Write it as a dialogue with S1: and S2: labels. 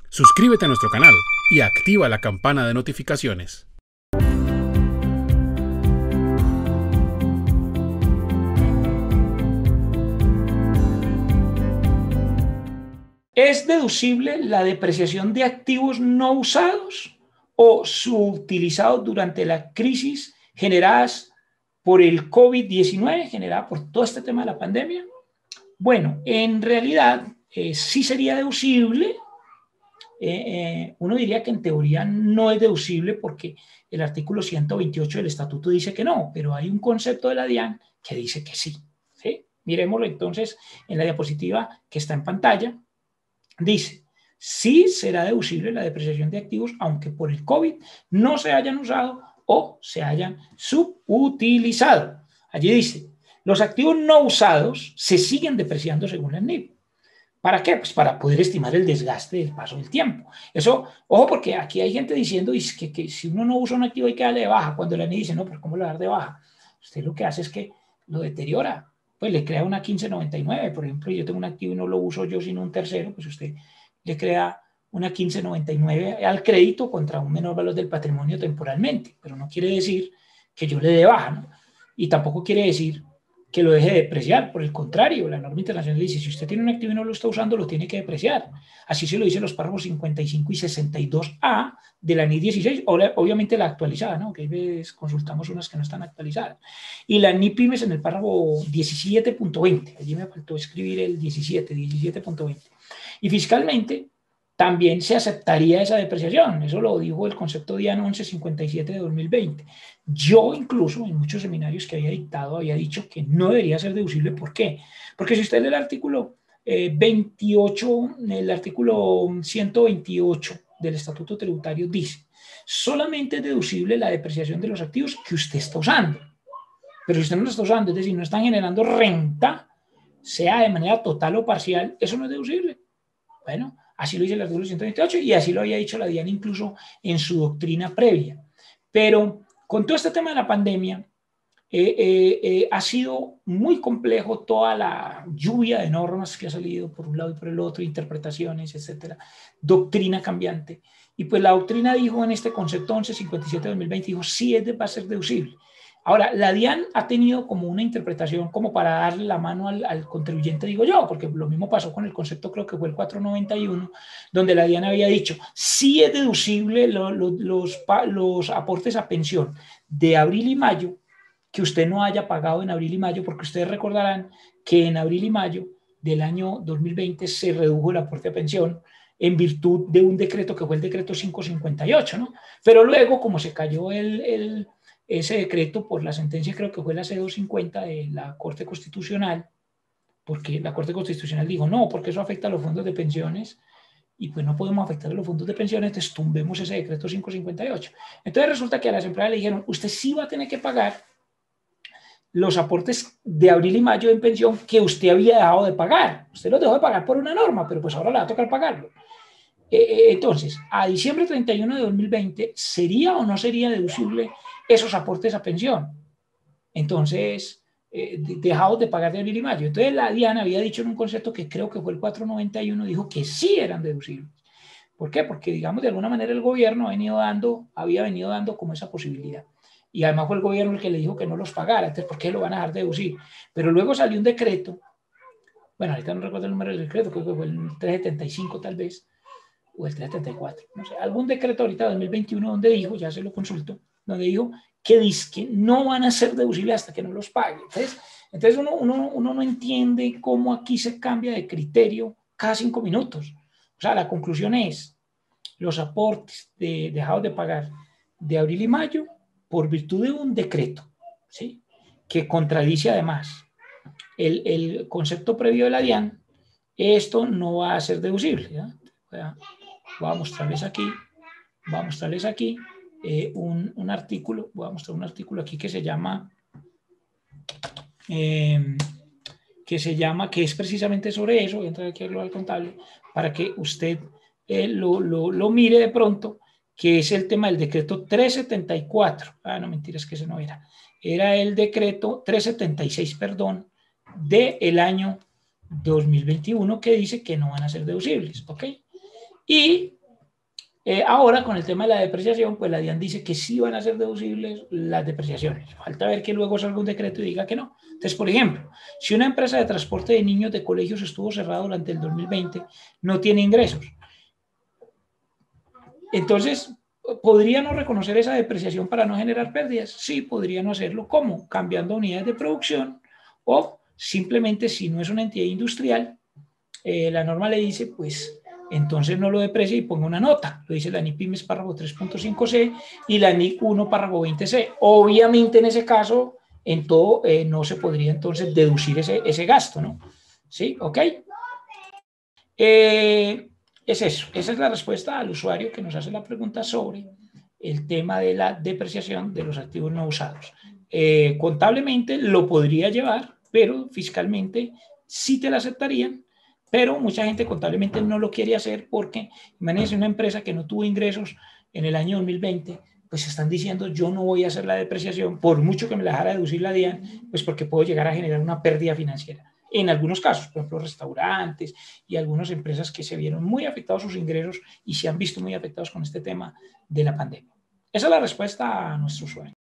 S1: Suscríbete a nuestro canal y activa la campana de notificaciones.
S2: ¿Es deducible la depreciación de activos no usados o subutilizados durante la crisis generadas por el COVID-19, generada por todo este tema de la pandemia? Bueno, en realidad sí sería deducible. Uno diría que en teoría no es deducible porque el artículo 128 del estatuto dice que no, pero hay un concepto de la DIAN que dice que sí. ¿Sí? Miremoslo entonces en la diapositiva que está en pantalla. Dice, sí será deducible la depreciación de activos aunque por el COVID no se hayan usado o se hayan subutilizado. Allí dice, los activos no usados se siguen depreciando según la NIP. ¿Para qué? Pues para poder estimar el desgaste del paso del tiempo. Eso, ojo, porque aquí hay gente diciendo que si uno no usa un activo hay que darle de baja, cuando la NIP dice, no, pero ¿cómo le dar de baja? Usted lo que hace es que lo deteriora, pues le crea una 1599, por ejemplo, yo tengo un activo y no lo uso yo sino un tercero, pues usted le crea una 1599 al crédito contra un menor valor del patrimonio temporalmente, pero no quiere decir que yo le dé baja, ¿no? Y tampoco quiere decir que lo deje de depreciar, por el contrario, la norma internacional dice, si usted tiene un activo y no lo está usando, lo tiene que depreciar. Así se lo dicen los párrafos 55 y 62A de la NIF 16, obviamente la actualizada, ¿no? Que a veces consultamos unas que no están actualizadas. Y la NIF Pymes en el párrafo 17.20, allí me faltó escribir el 17.20. Y fiscalmente también se aceptaría esa depreciación, eso lo dijo el concepto DIAN 1157 de 2020. Yo incluso en muchos seminarios que había dictado había dicho que no debería ser deducible. ¿Por qué? Porque si usted lee el artículo 28, el artículo 128 del Estatuto Tributario dice, solamente es deducible la depreciación de los activos que usted está usando. Pero si usted no lo está usando, es decir, no están generando renta, sea de manera total o parcial, eso no es deducible. Bueno, así lo dice el artículo 128 y así lo había dicho la DIAN incluso en su doctrina previa. Pero con todo este tema de la pandemia, ha sido muy complejo toda la lluvia de normas que ha salido por un lado y por el otro, interpretaciones, etcétera, doctrina cambiante. Y pues la doctrina dijo en este concepto 1157-2020, dijo, sí va a ser deducible. Ahora, la DIAN ha tenido como una interpretación como para darle la mano al contribuyente, digo yo, porque lo mismo pasó con el concepto, creo que fue el 491, donde la DIAN había dicho, sí es deducible los aportes a pensión de abril y mayo, que usted no haya pagado en abril y mayo, porque ustedes recordarán que en abril y mayo del año 2020 se redujo el aporte a pensión en virtud de un decreto que fue el decreto 558, ¿no? Pero luego, como se cayó ese decreto por la sentencia, creo que fue la C250 de la Corte Constitucional, porque la Corte Constitucional dijo, no, porque eso afecta a los fondos de pensiones, y pues no podemos afectar a los fondos de pensiones, entonces tumbemos ese decreto 558. Entonces resulta que a las empresas le dijeron, usted sí va a tener que pagar los aportes de abril y mayo en pensión que usted había dejado de pagar. Usted los dejó de pagar por una norma, pero pues ahora le va a tocar pagarlo. Entonces, a diciembre 31 de 2020, ¿sería o no sería deducible esos aportes a pensión? Entonces, dejados de pagar de abril y mayo. Entonces, la DIAN había dicho en un concepto que creo que fue el 491, dijo que sí eran deducibles. ¿Por qué? Porque, digamos, de alguna manera el gobierno había venido dando como esa posibilidad. Y además fue el gobierno el que le dijo que no los pagara. Entonces, ¿por qué lo van a dejar de deducir? Pero luego salió un decreto, bueno, ahorita no recuerdo el número del decreto, creo que fue el 375 tal vez, o el 374, no sé, algún decreto ahorita de 2021 donde dijo, ya se lo consulto, donde dijo que no van a ser deducibles hasta que no los pague. Entonces uno no entiende cómo aquí se cambia de criterio cada 5 minutos. O sea, la conclusión es, los aportes dejados de pagar de abril y mayo por virtud de un decreto, ¿sí? Que contradice además el concepto previo de la DIAN, esto no va a ser deducible. ¿Ya? Voy a mostrarles aquí un artículo, voy a mostrar un artículo aquí que se llama, que es precisamente sobre eso. Voy a entrar aquí a Global Contable para que usted lo mire de pronto, que es el tema del decreto 374. No, mentiras, que ese no era el decreto 376, perdón, del año 2021, que dice que no van a ser deducibles, ¿ok? Y Ahora, con el tema de la depreciación, pues la DIAN dice que sí van a ser deducibles las depreciaciones. Falta ver que luego salga un decreto y diga que no. Entonces, por ejemplo, si una empresa de transporte de niños de colegios estuvo cerrada durante el 2020, no tiene ingresos. Entonces, ¿podría no reconocer esa depreciación para no generar pérdidas? Sí, podría no hacerlo. ¿Cómo? Cambiando unidades de producción o simplemente si no es una entidad industrial, la norma le dice, pues entonces no lo deprecie y ponga una nota. Lo dice la NIC Pymes párrafo 3.5c y la NIC 1 párrafo 20c. Obviamente en ese caso, en todo no se podría entonces deducir ese gasto, ¿no? ¿Sí? ¿Ok? Es eso. Esa es la respuesta al usuario que nos hace la pregunta sobre el tema de la depreciación de los activos no usados. Contablemente lo podría llevar, pero fiscalmente sí te la aceptarían, pero mucha gente contablemente no lo quiere hacer porque, imagínense una empresa que no tuvo ingresos en el año 2020, pues están diciendo yo no voy a hacer la depreciación, por mucho que me la dejara deducir la DIAN, pues porque puedo llegar a generar una pérdida financiera. En algunos casos, por ejemplo, restaurantes y algunas empresas que se vieron muy afectados sus ingresos y se han visto muy afectados con este tema de la pandemia. Esa es la respuesta a nuestro usuario.